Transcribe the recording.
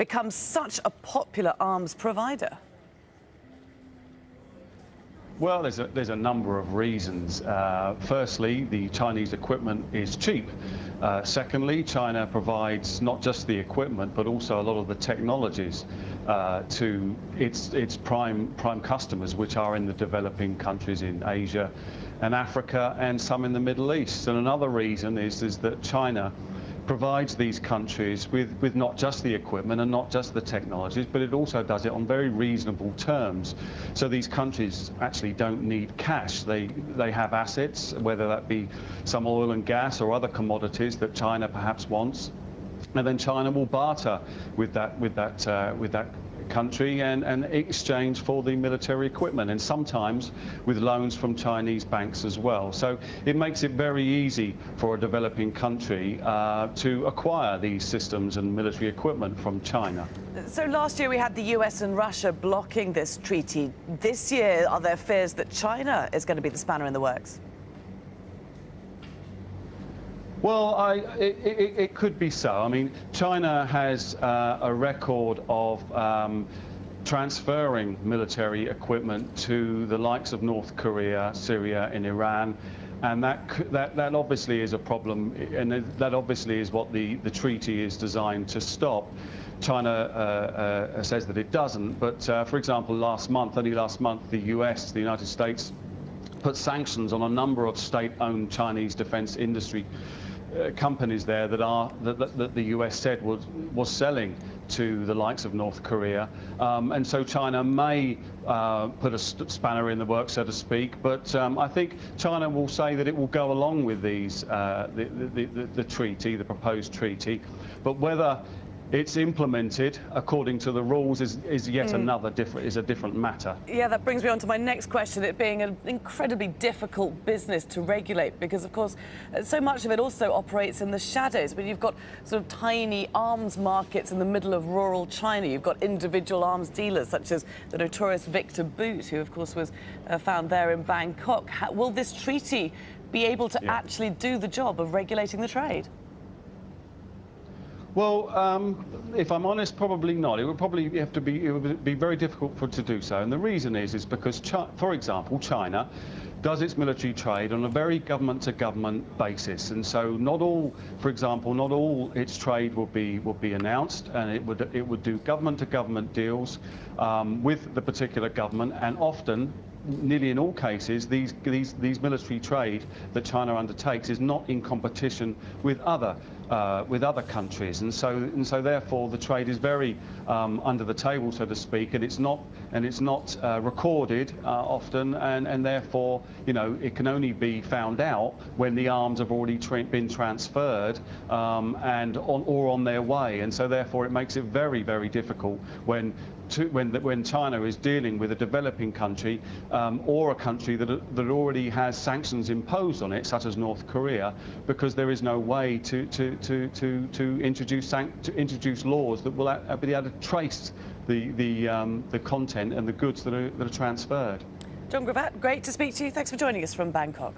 become such a popular arms provider? Well, there's a number of reasons. Firstly, the Chinese equipment is cheap. Secondly, China provides not just the equipment, but also a lot of the technologies to its prime customers, which are in the developing countries in Asia and Africa, and some in the Middle East. And another reason is that China provides these countries with not just the equipment and not just the technologies, but it also does it on very reasonable terms. So these countries actually don't need cash. They have assets, whether that be some oil and gas or other commodities that China perhaps wants, and then China will barter with that country and exchange for the military equipment, and sometimes with loans from Chinese banks as well. So it makes it very easy for a developing country to acquire these systems and military equipment from China. So last year we had the US and Russia blocking this treaty. This year, are there fears that China is going to be the spanner in the works? Well, it could be so. I mean, China has a record of transferring military equipment to the likes of North Korea, Syria, and Iran, and that obviously is a problem, and that obviously is what the treaty is designed to stop. China says that it doesn't, but for example, only last month, the US, the United States, put sanctions on a number of state-owned Chinese defense industry companies there that the US said was selling to the likes of North Korea, and so China may put a spanner in the works, so to speak. But I think China will say that it will go along with these the treaty, the proposed treaty, but whether it's implemented according to the rules is yet another different matter. Yeah, that brings me on to my next question, it being an incredibly difficult business to regulate, because of course so much of it also operates in the shadows. But you've got sort of tiny arms markets in the middle of rural China. You've got individual arms dealers such as the notorious Victor Boot, who of course was found there in Bangkok. Will this treaty be able to actually do the job of regulating the trade? Well, if I'm honest, probably not. It would be very difficult to do so, and the reason is because, for example, China does its military trade on a very government-to-government basis, and so not all its trade will be announced, and it would do government-to-government deals with the particular government, and often, nearly in all cases, these military trade that China undertakes is not in competition with other countries, and so therefore the trade is very under the table, so to speak, and it's not recorded often, and therefore, you know, it can only be found out when the arms have already been transferred or on their way, and so therefore it makes it very, very difficult when China is dealing with a developing country or a country that already has sanctions imposed on it, such as North Korea, because there is no way to introduce laws that will be able to trace the content and the goods that are transferred. John Gravatt, great to speak to you. Thanks for joining us from Bangkok.